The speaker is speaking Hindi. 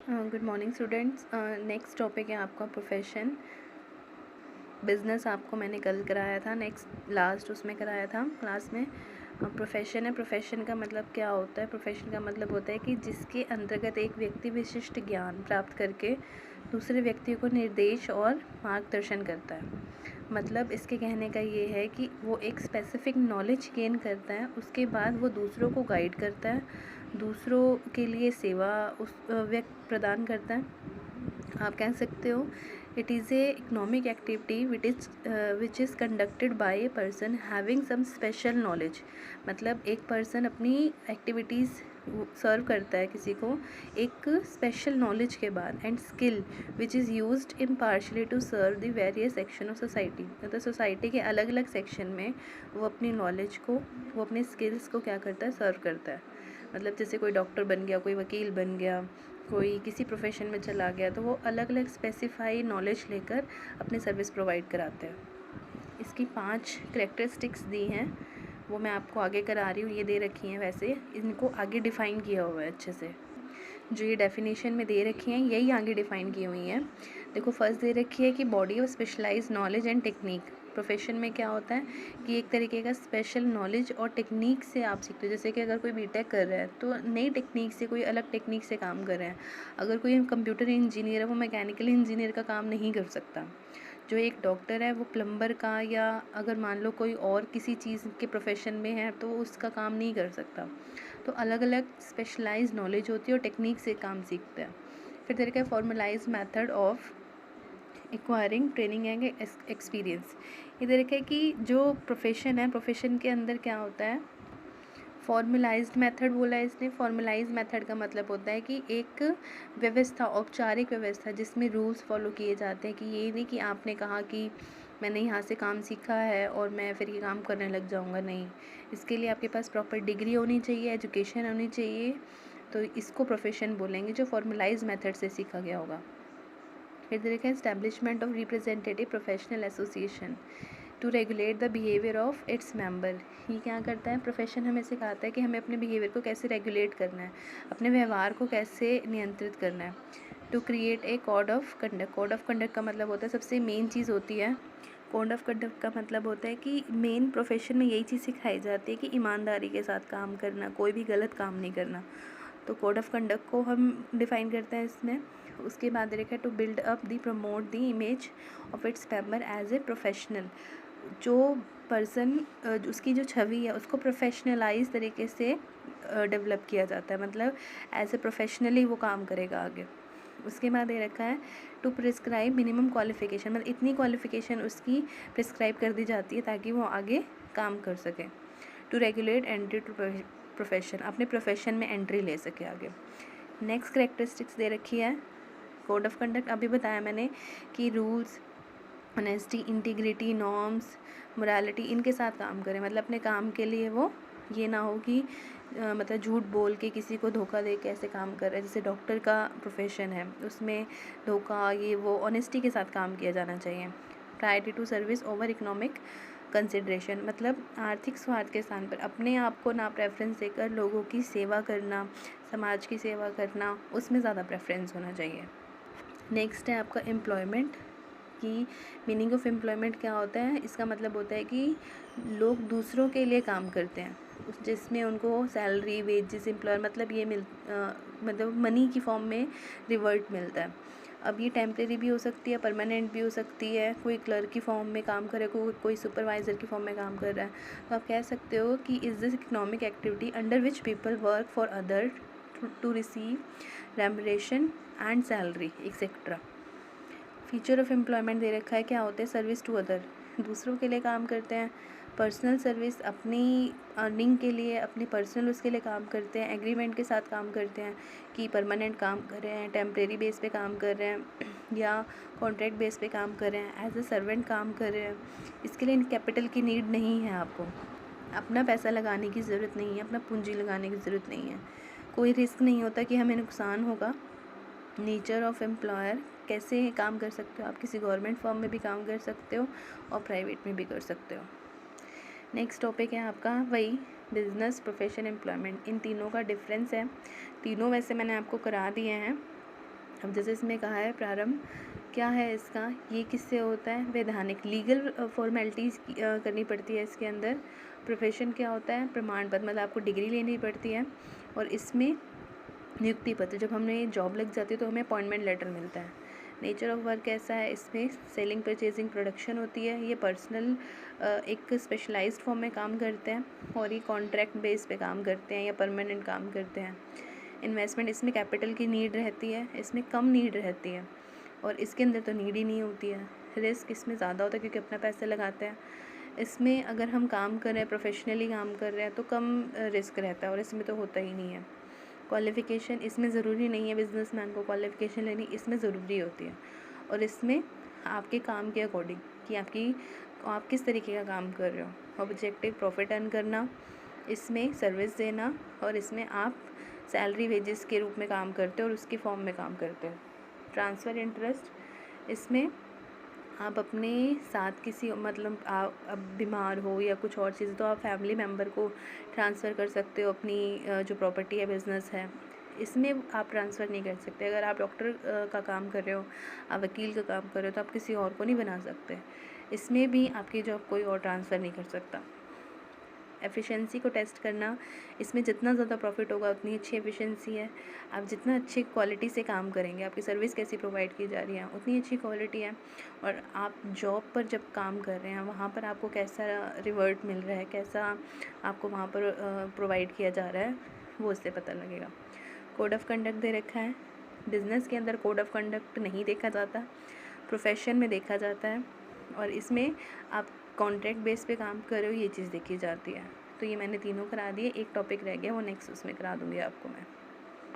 Good morning students. Next topic है आपका प्रोफेशन। बिज़नेस आपको मैंने कल कराया था, नेक्स्ट लास्ट उसमें कराया था क्लास में। प्रोफेशन है, प्रोफेशन का मतलब क्या होता है? प्रोफेशन का मतलब होता है कि जिसके अंतर्गत एक व्यक्ति विशिष्ट ज्ञान प्राप्त करके दूसरे व्यक्ति को निर्देश और मार्गदर्शन करता है। मतलब इसके कहने का ये है कि वो एक स्पेसिफिक नॉलेज गेन करता है, उसके बाद वो दूसरों को गाइड करता है, दूसरों के लिए सेवा उस व्यक्ति प्रदान करता है। आप कह सकते हो it is a economic activity which is conducted by a person having some special knowledge. मतलब एक पर्सन अपनी एक्टिविटीज़ सर्व करता है किसी को एक स्पेशल नॉलेज के बाद, and skill which is used impartially to serve the various section of society. मतलब सोसाइटी के अलग अलग सेक्शन में वो अपनी नॉलेज को, वो अपने स्किल्स को क्या करता है, सर्व करता है। मतलब जैसे कोई डॉक्टर बन गया, कोई वकील बन गया, कोई किसी प्रोफेशन में चला गया, तो वो अलग अलग स्पेसिफाई नॉलेज लेकर अपनी सर्विस प्रोवाइड कराते हैं। इसकी 5 करेक्टरिस्टिक्स दी हैं, वो मैं आपको आगे करा रही हूँ, ये दे रखी हैं। वैसे इनको आगे डिफ़ाइन किया हुआ है अच्छे से, जो ये डेफिनेशन में दे रखी हैं यही आगे डिफ़ाइन की हुई हैं। देखो, फर्स्ट दे रखी है कि body of specialised knowledge and technique. Profession में क्या होता है कि एक तरीके का स्पेशल नॉलेज और टेक्निक से आप सीखते हो। जैसे कि अगर कोई बीटेक कर रहा है तो नई टेक्निक से, कोई अलग टेक्निक से काम कर रहे हैं। अगर कोई कंप्यूटर इंजीनियर है, वो मैकेनिकल इंजीनियर का काम नहीं कर सकता। जो एक डॉक्टर है वो प्लम्बर का, या अगर मान लो कोई और किसी चीज़ के प्रोफेशन में है तो वो उसका काम नहीं कर सकता। तो अलग अलग स्पेशलाइज्ड नॉलेज होती है और टेक्निक से काम सीखते हैं। फिर तरीका है formalise method of acquiring training and experience. ये तरीका है कि जो प्रोफेशन है, प्रोफेशन के अंदर क्या होता है, फॉर्मलाइज्ड मेथड बोला है इसने। फॉर्मलाइज्ड मेथड का मतलब होता है कि एक व्यवस्था, औपचारिक व्यवस्था, जिसमें रूल्स फॉलो किए जाते हैं। कि ये नहीं कि आपने कहा कि मैंने यहाँ से काम सीखा है और मैं फिर ये काम करने लग जाऊँगा, नहीं। इसके लिए आपके पास प्रॉपर डिग्री होनी चाहिए, एजुकेशन होनी चाहिए। तो इसको प्रोफेशन बोलेंगे जो फॉर्मलाइज मेथड से सीखा गया होगा। फिर देखा है establishment of representative professional association to regulate the behaviour of its member. ये क्या करता है, प्रोफेशन हमें सिखाता है कि हमें अपने बिहेवियर को कैसे रेगुलेट करना है, अपने व्यवहार को कैसे नियंत्रित करना है। To create a code of conduct. Code of conduct का मतलब होता है, सबसे मेन चीज़ होती है, कोड ऑफ कंडक्ट का मतलब होता है कि मेन प्रोफेशन में यही चीज़ सिखाई जाती है कि ईमानदारी के साथ काम करना, कोई भी गलत काम नहीं करना। तो कोड ऑफ कंडक्ट को हम डिफ़ाइन करते हैं इसमें। उसके बाद देखा है to build up the promote the image of its member as a professional. जो पर्सन, उसकी जो छवि है उसको प्रोफेशनलाइज तरीके से डेवलप किया जाता है। मतलब एज ए प्रोफेशनली वो काम करेगा आगे। उसके बाद ये रखा है टू प्रिस्क्राइब मिनिमम क्वालिफ़िकेशन। मतलब इतनी क्वालिफ़िकेशन उसकी प्रिस्क्राइब कर दी जाती है ताकि वो आगे काम कर सके। To regulate entry to profession, अपने प्रोफेशन में एंट्री ले सके आगे। नेक्स्ट करेक्टरिस्टिक्स दे रखी है कोड ऑफ कंडक्ट। अभी बताया मैंने कि rules, honesty, integrity, norms, morality, इनके साथ काम करें। मतलब अपने काम के लिए वो ये ना हो कि मतलब झूठ बोल के किसी को धोखा दे के ऐसे काम कर रहे हैं। जैसे डॉक्टर का प्रोफेशन है, उसमें धोखा, ये वो, ऑनेस्टी के साथ काम किया जाना चाहिए। Priority to service over economic consideration. मतलब आर्थिक स्वार्थ के स्थान पर अपने आप को ना प्रेफरेंस देकर लोगों की सेवा करना, समाज की सेवा करना, उसमें ज़्यादा प्रेफरेंस होना चाहिए। नेक्स्ट है आपका एम्प्लॉयमेंट। कि मीनिंग ऑफ एम्प्लॉयमेंट क्या होता है, इसका मतलब होता है कि लोग दूसरों के लिए काम करते हैं, जिसमें उनको सैलरी, वेजेस, एम्प्लॉयर मतलब ये मतलब मनी की फॉर्म में रिवर्ट मिलता है। अब ये टेम्प्रेरी भी हो सकती है, परमानेंट भी हो सकती है। कोई क्लर्क की फॉर्म में काम करे, कोई सुपरवाइज़र की फॉर्म में काम कर रहा है। तो आप कह सकते हो कि is this economic activity under which people work for other to receive remuneration and salary etcetera. Feature of employment दे रखा है, क्या होते हैं, सर्विस टू अदर, दूसरों के लिए काम करते हैं। पर्सनल सर्विस, अपनी अर्निंग के लिए, अपने पर्सनल उसके लिए काम करते हैं। एग्रीमेंट के साथ काम करते हैं कि परमानेंट काम कर रहे हैं, टेम्प्रेरी बेस पे काम कर रहे हैं या कॉन्ट्रैक्ट बेस पे काम कर रहे हैं, एज ए सर्वेंट काम कर रहे हैं। इसके लिए कैपिटल की नीड नहीं है, आपको अपना पैसा लगाने की ज़रूरत नहीं है, अपना पूंजी लगाने की ज़रूरत नहीं है। कोई रिस्क नहीं होता कि हमें नुकसान होगा। नेचर ऑफ एम्प्लॉयर, कैसे काम कर सकते हो आप, किसी गवर्नमेंट फर्म में भी काम कर सकते हो और प्राइवेट में भी कर सकते हो। नेक्स्ट टॉपिक है आपका वही बिजनेस, प्रोफेशन, एम्प्लॉयमेंट। इन तीनों का डिफरेंस है। तीनों वैसे मैंने आपको करा दिए हैं। अब जैसे इसमें कहा है प्रारंभ, क्या है इसका, ये किससे होता है, वैधानिक लीगल फॉर्मेलिटीज़ करनी पड़ती है इसके अंदर। प्रोफेशन क्या होता है, प्रमाण पत्र, मतलब आपको डिग्री लेनी पड़ती है। और इसमें नियुक्ति पत्र, जब हमें जॉब लग जाती है तो हमें अपॉइंटमेंट लेटर मिलता है। नेचर ऑफ वर्क कैसा है, इसमें सेलिंग, परचेजिंग, प्रोडक्शन होती है। ये पर्सनल एक स्पेशलाइज्ड फॉर्म में काम करते हैं और ये कॉन्ट्रैक्ट बेस पे काम करते हैं या परमानेंट काम करते हैं। इन्वेस्टमेंट, इसमें कैपिटल की नीड रहती है, इसमें कम नीड रहती है और इसके अंदर तो नीड ही नहीं होती है। रिस्क इसमें ज़्यादा होता है क्योंकि अपना पैसे लगाते हैं। इसमें अगर हम काम कर रहे हैं, प्रोफेशनली काम कर रहे हैं तो कम रिस्क रहता है और इसमें तो होता ही नहीं है। क्वालिफ़िकेशन इसमें ज़रूरी नहीं है बिजनेसमैन को क्वालिफ़िकेशन लेनी, इसमें ज़रूरी होती है। और इसमें आपके काम के अकॉर्डिंग कि आप किस तरीके का काम कर रहे हो। ऑब्जेक्टिव प्रॉफिट अर्न करना, इसमें सर्विस देना, और इसमें आप सैलरी वेजेस के रूप में काम करते हो और उसकी फॉर्म में काम करते हो। ट्रांसफ़र इंटरेस्ट, इसमें आप अपने साथ किसी, मतलब आप अब बीमार हो या कुछ और चीज़, तो आप फैमिली मेम्बर को ट्रांसफ़र कर सकते हो अपनी जो प्रॉपर्टी है, बिज़नेस है, इसमें आप ट्रांसफ़र नहीं कर सकते। अगर आप डॉक्टर का काम कर रहे हो, आप वकील का काम कर रहे हो, तो आप किसी और को नहीं बना सकते। इसमें भी आपकी जॉब कोई और ट्रांसफ़र नहीं कर सकता। एफिशिएंसी को टेस्ट करना, इसमें जितना ज़्यादा प्रॉफिट होगा उतनी अच्छी एफिशिएंसी है। आप जितना अच्छी क्वालिटी से काम करेंगे, आपकी सर्विस कैसी प्रोवाइड की जा रही है, उतनी अच्छी क्वालिटी है। और आप जॉब पर जब काम कर रहे हैं, वहाँ पर आपको कैसा रिवॉर्ड मिल रहा है, कैसा आपको वहाँ पर प्रोवाइड किया जा रहा है, वो इससे पता लगेगा। कोड ऑफ़ कंडक्ट दे रखा है। बिज़नेस के अंदर कोड ऑफ़ कंडक्ट नहीं देखा जाता, प्रोफेशन में देखा जाता है। और इसमें आप कॉन्ट्रैक्ट बेस पे काम कर रहे हो, ये चीज़ देखी जाती है। तो ये मैंने तीनों करा दिए, एक टॉपिक रह गया, वो नेक्स्ट उसमें करा दूँगी आपको मैं।